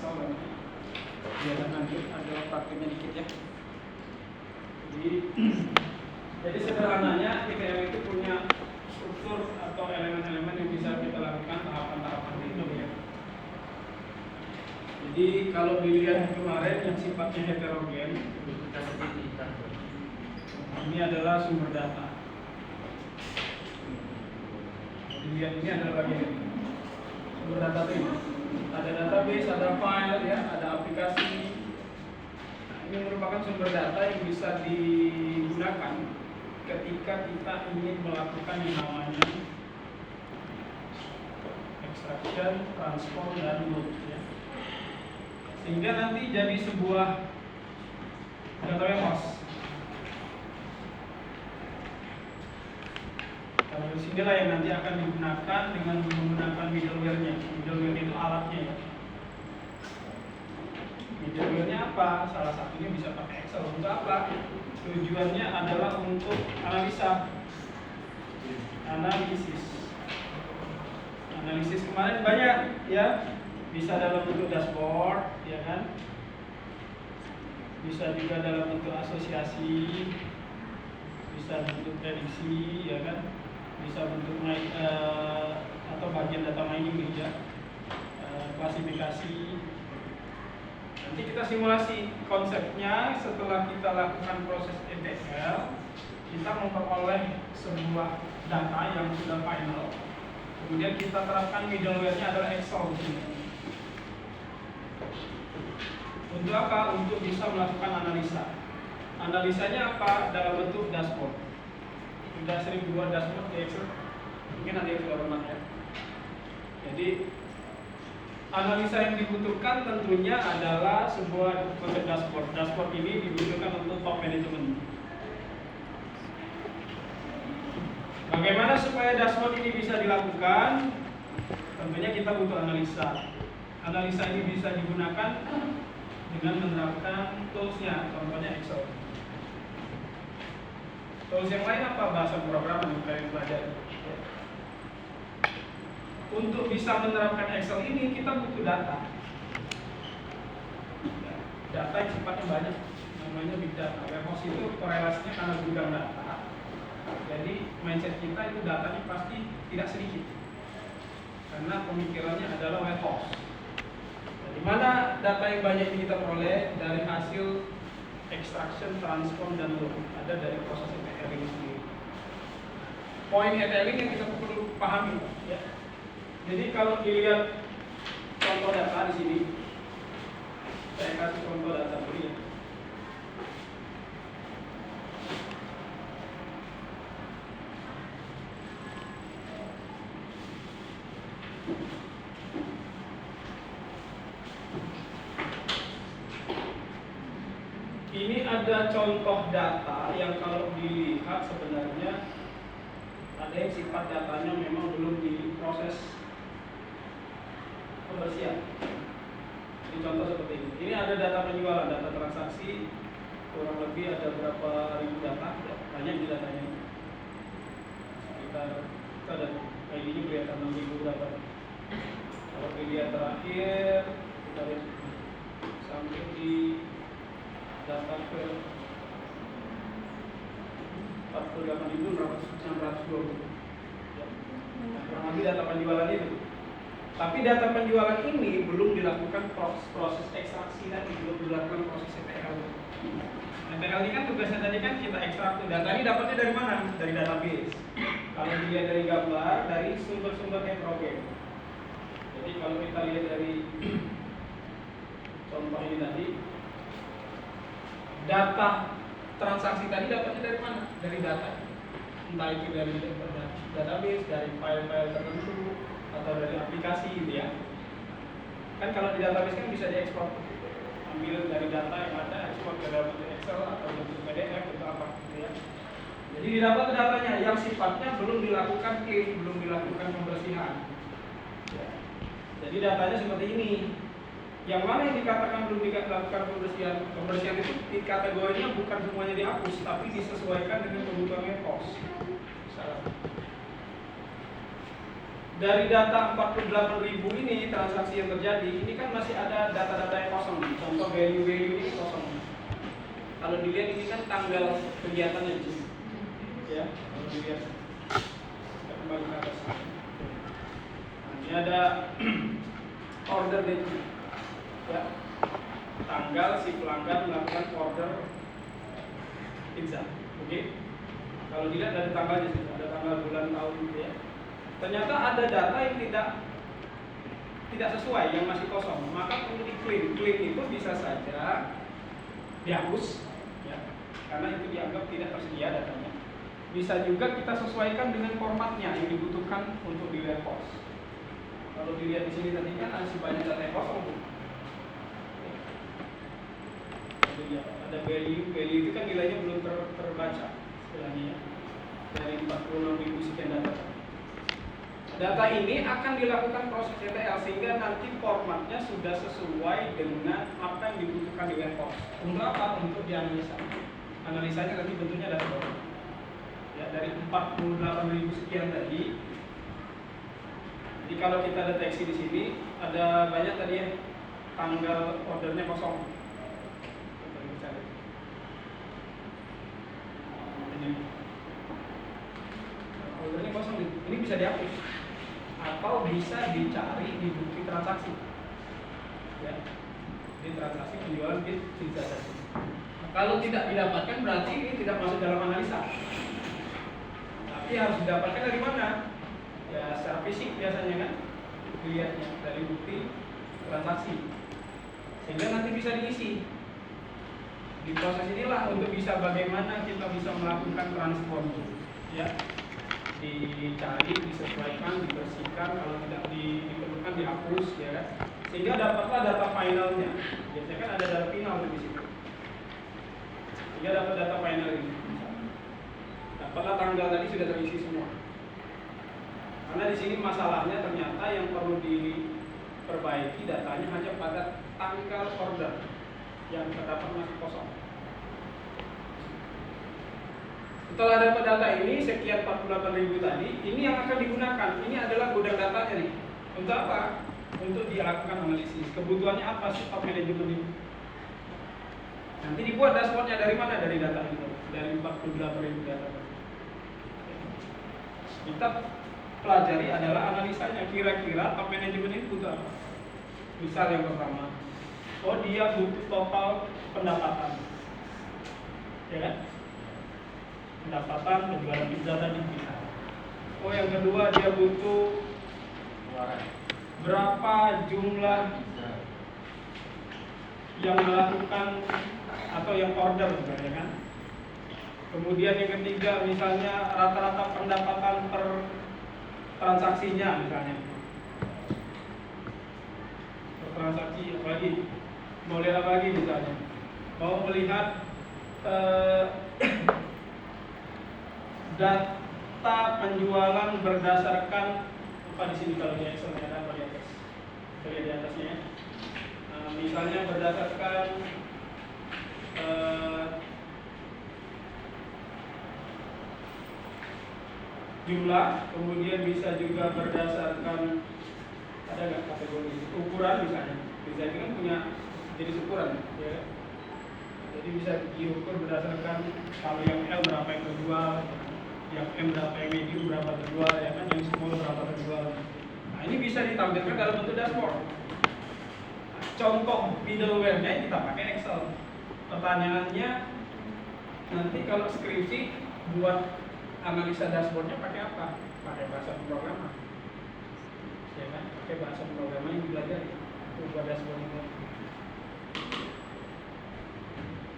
Excel nanti. Biar nanti ada praktiknya dikit ya. Jadi sederhananya ETL itu punya struktur atau elemen-elemen yang bisa kita lakukan tahapan-tahapan itu ya. Jadi kalau dilihat kemarin yang sifatnya heterogen, ini adalah sumber data. Dilihat ini adalah bagian sumber data ini. Ada database, ada file, ya, ada aplikasi. Nah, ini merupakan sumber data yang bisa digunakan ketika kita ingin melakukan yang namanya extraction, transform, dan load. Ya. Sehingga nanti jadi sebuah data warehouse. Kalau di sinilah yang nanti akan digunakan dengan menggunakan middleware-nya. Middleware itu alatnya ya. Middleware-nya apa? Salah satunya bisa pakai Excel. Untuk apa? Tujuannya adalah untuk analisa, analisis kemarin banyak ya. Bisa dalam bentuk dashboard, ya kan? Bisa juga dalam bentuk asosiasi, bisa bentuk prediksi, ya kan? Bisa bentuk atau bagian data mining ya, klasifikasi. Nanti kita simulasi konsepnya setelah kita lakukan proses ETL, kita memperoleh sebuah data yang sudah final. Kemudian kita terapkan middleware-nya adalah Excel di sini. Untuk apa? Untuk bisa melakukan analisa. Analisanya apa? Dalam bentuk dashboard. Sudah sering buat dashboard di Excel, mungkin ada yang sudah pernah ya. Jadi analisa yang dibutuhkan tentunya adalah sebuah konsep dashboard. Dashboard ini dibutuhkan untuk top management. Bagaimana supaya dashboard ini bisa dilakukan? Tentunya kita butuh analisa. Analisa ini bisa digunakan dengan menerapkan tools-nya, contohnya Excel. Tools yang lain apa? Bahasa pemrograman yang kalian pelajari. Untuk bisa menerapkan Excel ini kita butuh data. Data yang sifatnya banyak, namanya big data. Warehouse itu korelasinya karena gudang data. Jadi mindset kita itu datanya pasti tidak sedikit. Karena pemikirannya adalah warehouse. Di mana data yang banyak ini kita peroleh dari hasil extraction, transform, dan load. Ada dari proses ETL ini sendiri. Poin ETL yang kita perlu pahami, ya. Jadi kalau dilihat contoh data di sini, saya kasih contoh data dulu ya. Ini ada contoh data yang kalau dilihat sebenarnya ada yang sifat datanya memang belum diproses pembersihan. Ini contoh seperti ini. Ini ada data penjualan, data transaksi, kurang lebih ada berapa ribu data, ya, banyak di datanya. Sekitar kita ada kayak gini kelihatan 6.000 data. Kalau dilihat terakhir, kita lihat sampai di data ke 48.620 ya. Nah, kurang lebih data penjualan itu. Tapi data penjualan ini belum dilakukan proses ekstraksi dan belum dilakukan proses ETL. ETL ini kan tugasnya tadi kan kita ekstrak tuh. Data ini dapatnya dari mana? Dari database. Kalau dilihat dari gambar, dari sumber-sumber heterogen. Jadi kalau kita lihat dari contoh ini tadi, data transaksi tadi dapatnya dari mana? Dari data. Entah itu dari database, dari file-file tertentu, atau dari aplikasi gitu ya. Kan kalau di database kan bisa diekspor. Ambil dari data yang ada, ekspor ke dalam bentuk Excel atau bentuk PDF atau apa gitu ya. Jadi didapat datanya yang sifatnya belum dilakukan clean, belum dilakukan pembersihan. Ya. Jadi datanya seperti ini. Yang mana yang dikatakan belum dilakukan pembersihan? Pembersihan itu kategorinya bukan semuanya dihapus, tapi disesuaikan dengan kebutuhan warehouse. dari data 48.000 ini transaksi yang terjadi, ini kan masih ada data-data yang kosong. Contoh value-value ini kosong. Kalau dilihat ini kan tanggal kegiatannya di sini. Ya, kalau dilihat kita kembali ke atas. Nah, ini ada order date. Ya. Tanggal si pelanggan melakukan order pizza. Oke. Kalau dilihat ada tanggalnya sih, ada tanggal, bulan, tahun gitu ya. Ternyata ada data yang tidak sesuai, yang masih kosong. Maka perlu di-clean. Clean itu bisa saja dihapus, ya, karena itu dianggap tidak tersedia datanya. Bisa juga kita sesuaikan dengan formatnya yang dibutuhkan untuk di warehouse. Kalau dilihat di sini tadi kan masih banyak data yang kosong. Ada value itu kan nilainya belum terbaca istilahnya ya. Dari 46.000 sekian data. Data ini akan dilakukan proses ETL sehingga nanti formatnya sudah sesuai dengan apa yang dibutuhkan di warehouse. Untuk apa? Untuk dianalisa. Analisanya nanti bentuknya dashboard. Ya, dari 48.000 sekian tadi. Jadi kalau kita deteksi di sini ada banyak tadi ya tanggal ordernya kosong. Ordernya kosong, ini bisa dihapus atau bisa dicari di bukti transaksi, ya, di transaksi penjualan pizza tadi. Kalau tidak didapatkan berarti ini tidak masuk dalam analisa, tapi harus didapatkan dari mana? Ya secara fisik biasanya kan, dilihatnya dari bukti transaksi, sehingga nanti bisa diisi. Di proses inilah untuk bisa bagaimana kita bisa melakukan transform, ya, dicari, disesuaikan, dibersihkan, kalau tidak diperlukan dihapus, ya kan, sehingga dapatlah data finalnya. Biasanya kan ada data final di situ, sehingga dapat data final ini. Dapatlah tanggal tadi sudah terisi semua. Karena di sini masalahnya ternyata yang perlu diperbaiki datanya hanya pada tanggal order yang terdapat masih kosong. Setelah dapat data ini sekian 48.000 tadi, ini yang akan digunakan. Ini adalah gudang datanya nih. Untuk apa? Untuk dilakukan analisis. Kebutuhannya apa sih top manajemen ini? Nanti dibuat dashboardnya dari mana? Dari data itu, dari 48.000 data. Kita pelajari adalah analisanya. Kira-kira top manajemen ini butuh apa? Misal yang pertama, oh dia butuh total pendapatan, ya kan? Pendapatan penjualan pizza tadi bisa. Oh yang kedua dia butuh berapa jumlah yang melakukan atau yang order, ya kan? Kemudian yang ketiga misalnya rata-rata pendapatan per transaksinya misalnya. Per transaksi apalagi? Mau lihat apa lagi misalnya? Mau melihat data penjualan berdasarkan apa di sini kalau di Excel ada apa di atas? Di atasnya ya. Misalnya berdasarkan jumlah, kemudian bisa juga berdasarkan ada nggak kategori ukuran misalnya. Bisa itu kan punya jenis ukuran, ya. Jadi bisa diukur berdasarkan kalau yang L berapa yang terjual, yang M berapa yang medium berapa terjual, ya kan, yang small berapa terjual. Nah ini bisa ditampilkan dalam bentuk dashboard. Contoh middleware-nya kita pakai Excel. Pertanyaannya nanti kalau skripsi buat analisa dashboardnya pakai apa? Pakai bahasa pemrograman, ya kan? Pakai bahasa pemrograman yang dipelajari untuk buat dashboard itu.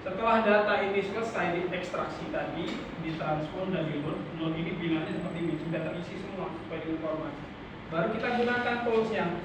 Setelah data ini selesai diekstraksi tadi, ditransform dan di-load, load ini bilangnya seperti ini, sudah terisi semua sesuai dengan informasi. Baru kita gunakan tools yang